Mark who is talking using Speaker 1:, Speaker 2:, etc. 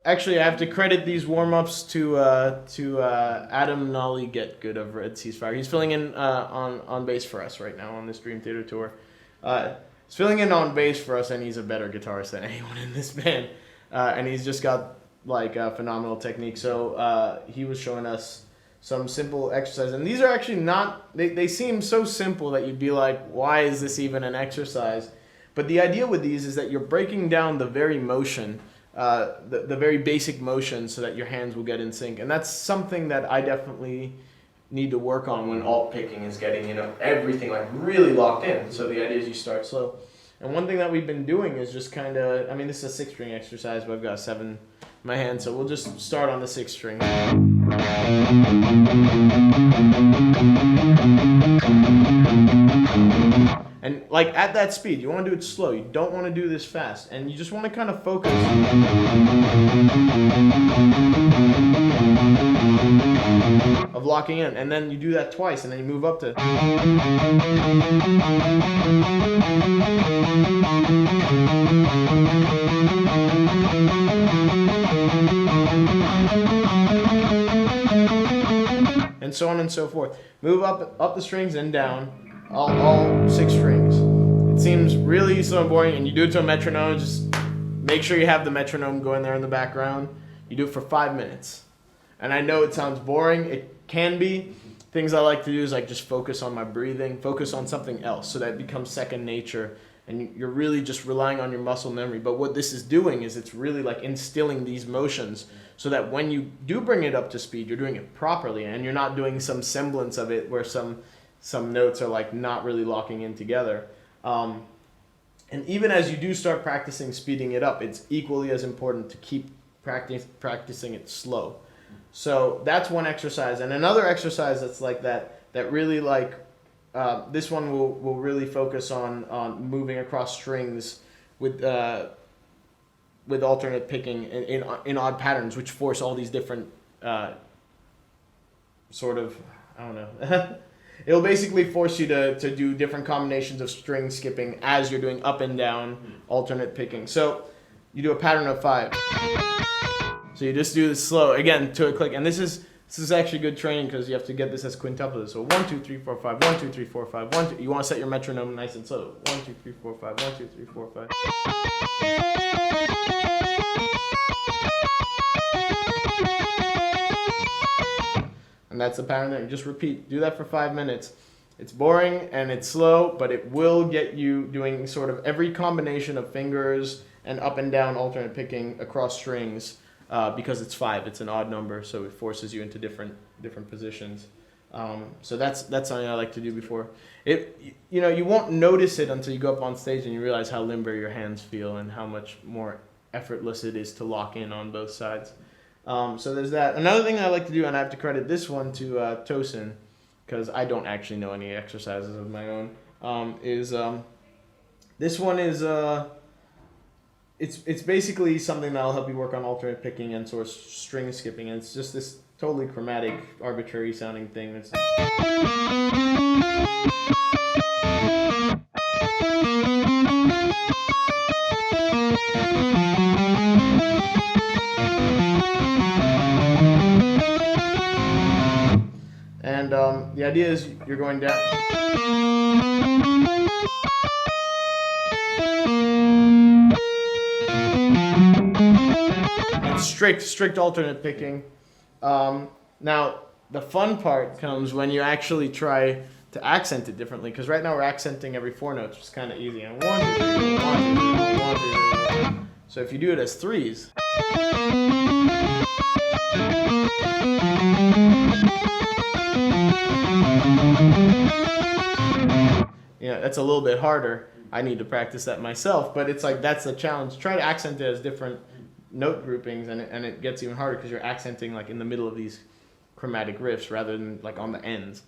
Speaker 1: Actually, I have to credit these warm-ups to Adam Nolly Get Good of Red Ceasefire. He's filling in on bass for us right now on this Dream Theater tour. He's filling in on bass for us, and he's a better guitarist than anyone in this band. And he's just got like a phenomenal technique. So he was showing us some simple exercises, and these are actually not. They seem so simple that you'd be like, why is this even an exercise? But the idea with these is that you're breaking down the very motion. The very basic motion so that your hands will get in sync. And that's something that I definitely need to work on when alt picking is getting, everything like really locked in. So the idea is you start slow. And one thing that we've been doing is just kind of, this is a 6-string exercise, but I've got 7 in my hand. So we'll just start on the 6th string. And like at that speed, you want to do it slow. You don't want to do this fast. And you just want to kind of focus of locking in. And then you do that twice, and then you move up to. And so on and so forth. Move up the strings and down. All 6 strings. It seems really so boring, and you do it to a metronome. Just make sure you have the metronome going there in the background. You do it for 5 minutes. And I know it sounds boring. It can be. Things I like to do is like just focus on my breathing, focus on something else so that it becomes second nature, and you're really just relying on your muscle memory. But what this is doing is it's really like instilling these motions so that when you do bring it up to speed, you're doing it properly, and you're not doing some semblance of it where some notes are like not really locking in together. And even as you do start practicing speeding it up, it's equally as important to keep practicing it slow. So that's one exercise. And another exercise that's like that really like, this one will really focus on moving across strings with alternate picking in odd patterns, which force all these different sort of, I don't know. It'll basically force you to do different combinations of string skipping as you're doing up and down alternate picking. So you do a pattern of 5. So you just do this slow, again, to a click. And this is actually good training because you have to get this as quintuplets. So 1, 2, 3, 4, 5, 1, 2, 3, 4, 5, 1, 2. You want to set your metronome nice and slow. 1, 2, 3, 4, 5, 1, 2, 3, 4, 5. And that's the pattern there. You just repeat. Do that for 5 minutes. It's boring and it's slow, but it will get you doing sort of every combination of fingers and up and down alternate picking across strings because it's 5. It's an odd number, so it forces you into different positions. So that's something I like to do before. You won't notice it until you go up on stage and you realize how limber your hands feel and how much more effortless it is to lock in on both sides. So there's that. Another thing I like to do, and I have to credit this one to Tosin, because I don't actually know any exercises of my own, is this one is it's basically something that'll help you work on alternate picking and sort of string skipping, and it's just this totally chromatic, arbitrary sounding thing. It's and the idea is you're going down. And strict alternate picking. Now, the fun part comes when you actually try to accent it differently, because right now we're accenting every 4 notes, which is kind of easy. And 1, 2, 3, 1, 2, 3, 1, 2, 3. So if you do it as 3s, that's a little bit harder. I need to practice that myself, but it's like that's the challenge. Try to accent it as different note groupings, and it gets even harder because you're accenting like in the middle of these chromatic riffs rather than like on the ends.